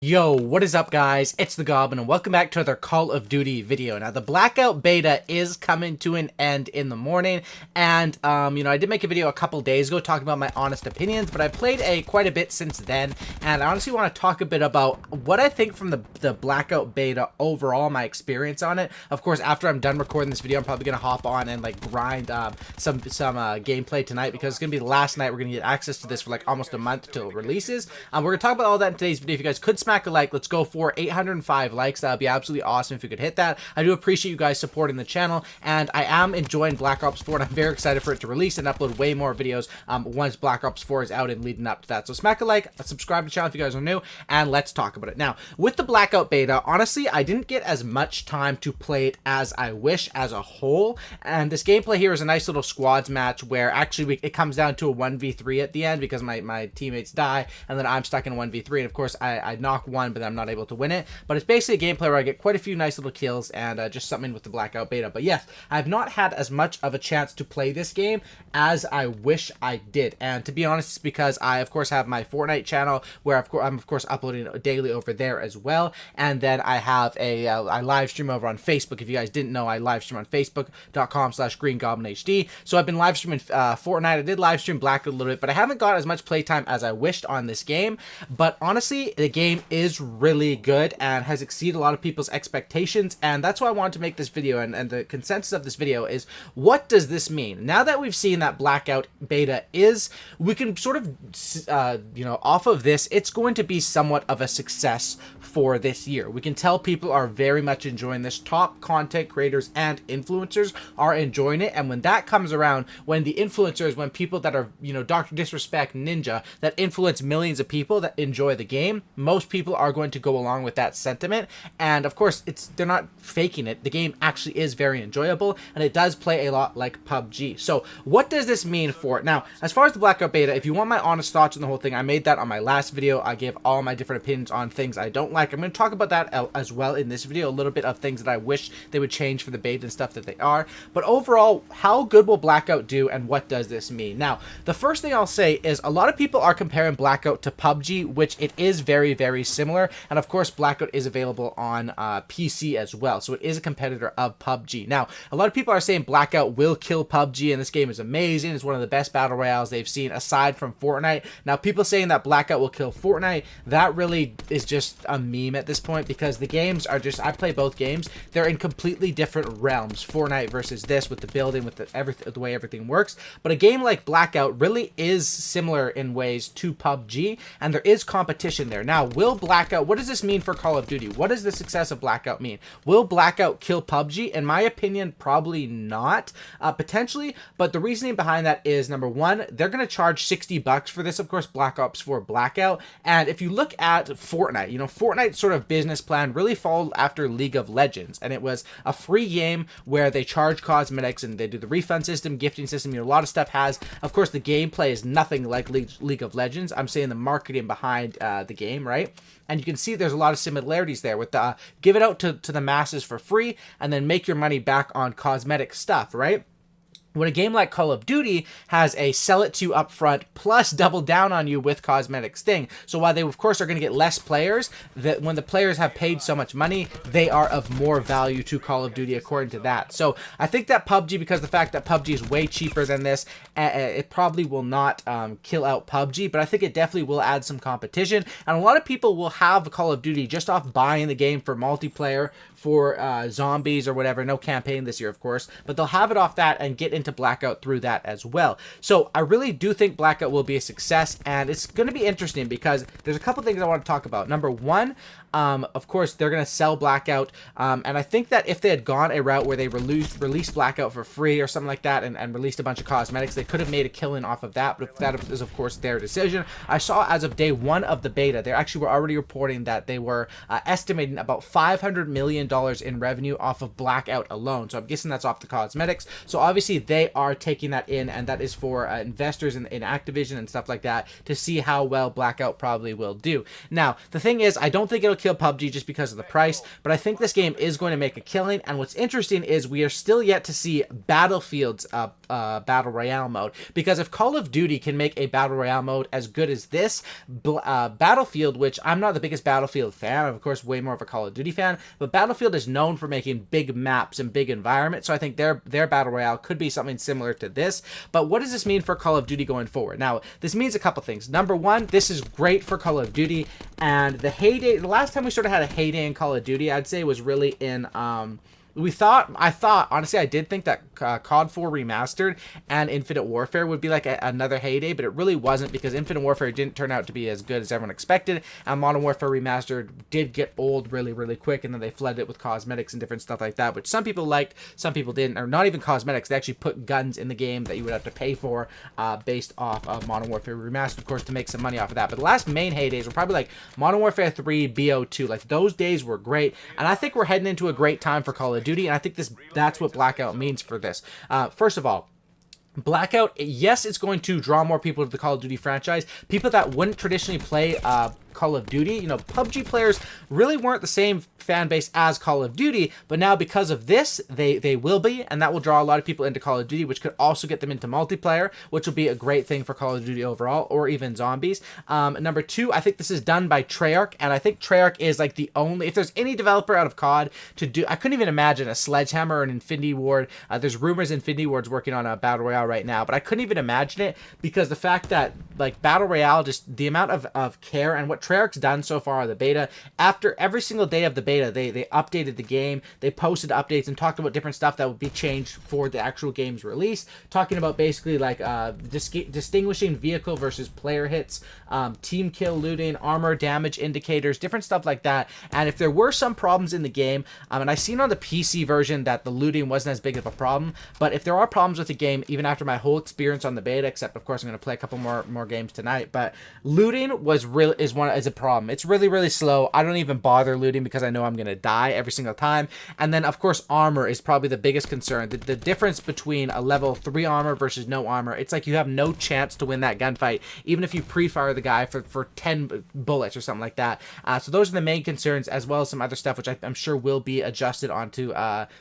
Yo, what is up guys? It's the Goblin and welcome back to another Call of Duty video. Now the Blackout beta is coming to an end in the morning and I did make a video a couple days ago talking about my honest opinions, but I played quite a bit since then and I honestly want to talk a bit about what I think from the Blackout beta overall, my experience on it. Of course, after I'm done recording this video, I'm probably going to hop on and like grind some gameplay tonight because it's going to be the last night we're going to get access to this for like almost a month till it releases. We're going to talk about all that in today's video. If you guys could smack a like, let's go for 805 likes. That would be absolutely awesome if you could hit that. I do appreciate you guys supporting the channel, and I am enjoying Black Ops 4, and I'm very excited for it to release and upload way more videos once Black Ops 4 is out and leading up to that. So smack a like, subscribe to the channel if you guys are new, and let's talk about it. Now, with the Blackout beta, honestly, I didn't get as much time to play it as I wish as a whole, and this gameplay here is a nice little squads match where actually it comes down to a 1v3 at the end because my teammates die, and then I'm stuck in 1v3, and of course, I knock one, but I'm not able to win it. But it's basically a gameplay where I get quite a few nice little kills and just something with the Blackout beta. But yes, I've not had as much of a chance to play this game as I wish I did. And to be honest, it's because I, of course, have my Fortnite channel where I'm, of course, uploading daily over there as well. And then I have I live stream over on Facebook. If you guys didn't know, I live stream on Facebook.com/GreenGoblinHD. So I've been live streaming Fortnite. I did live stream Blackout a little bit, but I haven't got as much playtime as I wished on this game. But honestly, the game is really good and has exceeded a lot of people's expectations, and that's why I wanted to make this video. And the consensus of this video is, what does this mean? Now that we've seen that Blackout beta we can sort of off of this, it's going to be somewhat of a success for this year. We can tell people are very much enjoying this. Top content creators and influencers are enjoying it, and when that comes around, when the influencers, when people that are, Dr. Disrespect, Ninja, that influence millions of people that enjoy the game, most people are going to go along with that sentiment. And of course, they're not faking it. The game actually is very enjoyable, and it does play a lot like PUBG. So what does this mean for it? Now, as far as the Blackout beta, if you want my honest thoughts on the whole thing, I made that on my last video. I gave all my different opinions on things I don't like. I'm going to talk about that as well in this video, a little bit of things that I wish they would change for the beta and stuff that they are. But overall, how good will Blackout do, and what does this mean? Now, the first thing I'll say is a lot of people are comparing Blackout to PUBG, which it is very, very similar. And of course, Blackout is available on PC as well, so it is a competitor of PUBG. Now, a lot of people are saying Blackout will kill PUBG, and this game is amazing. It's one of the best battle royales they've seen aside from Fortnite. Now, people saying that Blackout will kill Fortnite, that really is just a meme at this point, because the games are just, I play both games, they're in completely different realms. Fortnite versus this, with the building, with the way everything works. But a game like Blackout really is similar in ways to PUBG, and there is competition there. Now, will Blackout, what does this mean for Call of Duty? What does the success of Blackout mean? Will Blackout kill PUBG? In my opinion, probably not. Potentially, but the reasoning behind that is, number one, they're going to charge $60 for this, of course, Black Ops 4 Blackout. And if you look at Fortnite, Fortnite's sort of business plan really followed after League of Legends, and it was a free game where they charge cosmetics and they do the refund system, gifting system. A lot of stuff has, of course, the gameplay is nothing like League of Legends. I'm saying the marketing behind the game, right? And you can see there's a lot of similarities there with the give it out to the masses for free and then make your money back on cosmetic stuff, right? When a game like Call of Duty has a sell it to you up front plus double down on you with cosmetic sting. So while they, of course, are going to get less players, that when the players have paid so much money, they are of more value to Call of Duty according to that. So I think that PUBG, because the fact that PUBG is way cheaper than this, it probably will not kill out PUBG, but I think it definitely will add some competition. And a lot of people will have Call of Duty just off buying the game for multiplayer, for zombies or whatever. No campaign this year, of course, but they'll have it off that and get into Blackout through that as well. So I really do think Blackout will be a success, and it's going to be interesting because there's a couple things I want to talk about. Number one, of course, they're going to sell Blackout, and I think that if they had gone a route where they released Blackout for free or something like that and released a bunch of cosmetics, they could have made a killing off of that, but that is, of course, their decision. I saw as of day one of the beta, they actually were already reporting that they were estimating about $500 million in revenue off of Blackout alone. So I'm guessing that's off the cosmetics. So obviously they are taking that in, and that is for investors in Activision and stuff like that to see how well Blackout probably will do. Now, the thing is, I don't think it'll kill PUBG just because of the price, but I think this game is going to make a killing, and what's interesting is we are still yet to see Battlefield's Battle Royale mode, because if Call of Duty can make a Battle Royale mode as good as this, Battlefield, which I'm not the biggest Battlefield fan, I'm of course way more of a Call of Duty fan, but Battlefield is known for making big maps and big environments, so I think their Battle Royale could be something similar to this. But what does this mean for Call of Duty going forward? Now, this means a couple things. Number one, this is great for Call of Duty, and the last time we sort of had a heyday in Call of Duty, I'd say, was really in honestly, I did think that COD 4 Remastered and Infinite Warfare would be like another heyday, but it really wasn't, because Infinite Warfare didn't turn out to be as good as everyone expected, and Modern Warfare Remastered did get old really, really quick, and then they flooded it with cosmetics and different stuff like that, which some people liked, some people didn't, or not even cosmetics. They actually put guns in the game that you would have to pay for based off of Modern Warfare Remastered, of course, to make some money off of that. But the last main heydays were probably like Modern Warfare 3, BO2. Like, those days were great, and I think we're heading into a great time for Call of Duty, and I think that's what Blackout means for this. First of all, Blackout, yes, it's going to draw more people to the Call of Duty franchise. People that wouldn't traditionally play Call of Duty. You know, PUBG players really weren't the same fan base as Call of Duty, but now because of this, they will be, and that will draw a lot of people into Call of Duty, which could also get them into multiplayer, which will be a great thing for Call of Duty overall, or even zombies. Number two, I think this is done by Treyarch, and I think Treyarch is like the only, if there's any developer out of COD to do, I couldn't even imagine a Sledgehammer or an Infinity Ward. There's rumors Infinity Ward's working on a Battle Royale right now, but I couldn't even imagine it, because the fact that, like, Battle Royale, just the amount of care, and what Treyarch's done so far on the beta, after every single day of the beta, they updated the game, they posted updates and talked about different stuff that would be changed for the actual game's release, talking about basically like distinguishing vehicle versus player hits, team kill looting, armor damage indicators, different stuff like that. And if there were some problems in the game, and I seen on the PC version that the looting wasn't as big of a problem, but if there are problems with the game, even after my whole experience on the beta, except of course I'm going to play a couple more games tonight, but looting is a problem. It's really, really slow. I don't even bother looting because I know I'm going to die every single time. And then of course armor is probably the biggest concern. The difference between a level 3 armor versus no armor, it's like you have no chance to win that gunfight, even if you pre-fire the guy for 10 bullets or something like that. So those are the main concerns, as well as some other stuff which I'm sure will be adjusted onto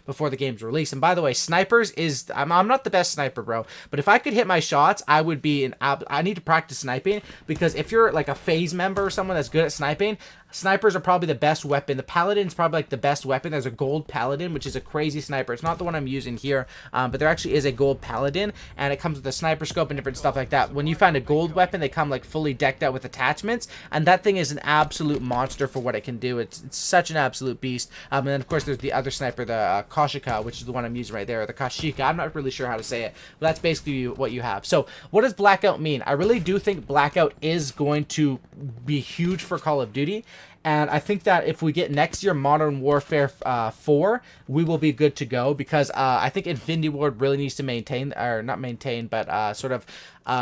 before the game's release. And by the way, snipers is, I'm not the best sniper, bro, but if I could hit my shots, I would be I need to practice sniping, because if you're like a phase member or someone that's good at sniping, snipers are probably the best weapon. The paladin's probably like the best weapon. There's a gold paladin, which is a crazy sniper. It's not the one I'm using here, but there actually is a gold paladin, and it comes with a sniper scope and different stuff like that. When you find a gold weapon, they come like fully decked out with attachments, and that thing is an absolute monster for what it can do. It's such an absolute beast. And then of course there's the other sniper, the Koshika, which is the one I'm using right there, or the Kashika. I'm not really sure how to say it, but that's basically what you have. So what does Blackout mean? I really do think Blackout is going to be huge for Call of Duty. And I think that if we get next year Modern Warfare 4, we will be good to go, because I think Infinity Ward really needs to maintain, or not maintain, but sort of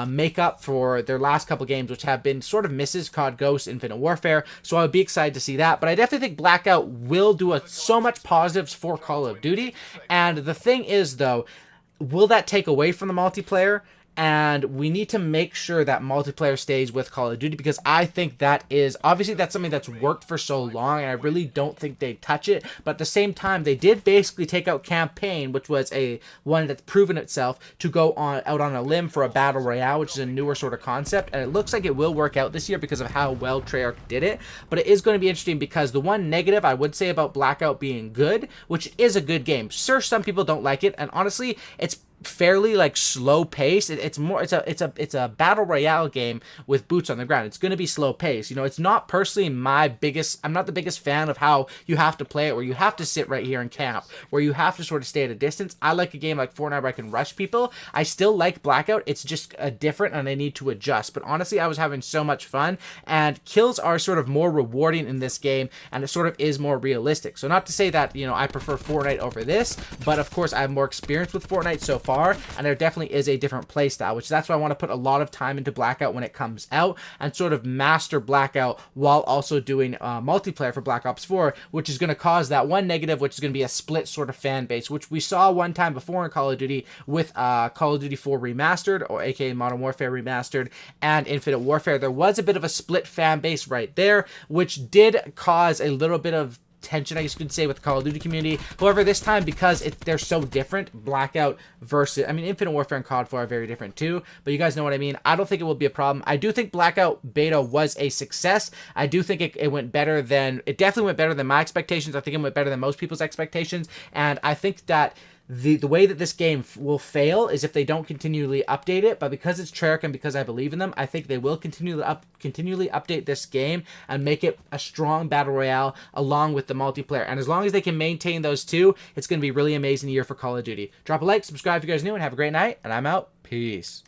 make up for their last couple games, which have been sort of misses, COD Ghost, Infinite Warfare. So I would be excited to see that. But I definitely think Blackout will do so much positives for Call of Duty. And the thing is, though, will that take away from the multiplayer? And we need to make sure that multiplayer stays with Call of Duty, because I think that is, obviously that's something that's worked for so long, and I really don't think they'd touch it. But at the same time, they did basically take out Campaign, which was one that's proven itself to go out on a limb for a Battle Royale, which is a newer sort of concept, and it looks like it will work out this year because of how well Treyarch did it. But it is going to be interesting, because the one negative I would say about Blackout being good, which is a good game, sure, some people don't like it, and honestly, it's fairly like slow pace. It's a battle royale game with boots on the ground. It's going to be slow pace. You know, it's not personally I'm not the biggest fan of how you have to play it, where you have to sit right here and camp, where you have to sort of stay at a distance. I like a game like Fortnite where I can rush people. I still like Blackout. It's just different, and I need to adjust. But honestly, I was having so much fun, and kills are sort of more rewarding in this game, and it sort of is more realistic. So not to say that, you know, I prefer Fortnite over this, but of course I have more experience with Fortnite so far, far, and there definitely is a different play style, which that's why I want to put a lot of time into Blackout when it comes out and sort of master Blackout while also doing multiplayer for Black Ops 4, which is going to cause that one negative, which is going to be a split sort of fan base, which we saw one time before in Call of Duty with Call of Duty 4 Remastered, or aka Modern Warfare Remastered, and Infinite Warfare. There was a bit of a split fan base right there, which did cause a little bit of tension, I guess you could say, with the Call of Duty community. However, this time, because they're so different, Blackout versus, I mean, Infinite Warfare and COD 4 are very different too, but you guys know what I mean. I don't think it will be a problem. I do think Blackout beta was a success. I do think it went better than, it definitely went better than my expectations. I think it went better than most people's expectations, and I think that the way that this game will fail is if they don't continually update it, but because it's Treyarch and because I believe in them, I think they will continually update this game and make it a strong battle royale along with the multiplayer. And as long as they can maintain those two, it's going to be a really amazing year for Call of Duty. Drop a like, subscribe if you guys are new, and have a great night, and I'm out. Peace.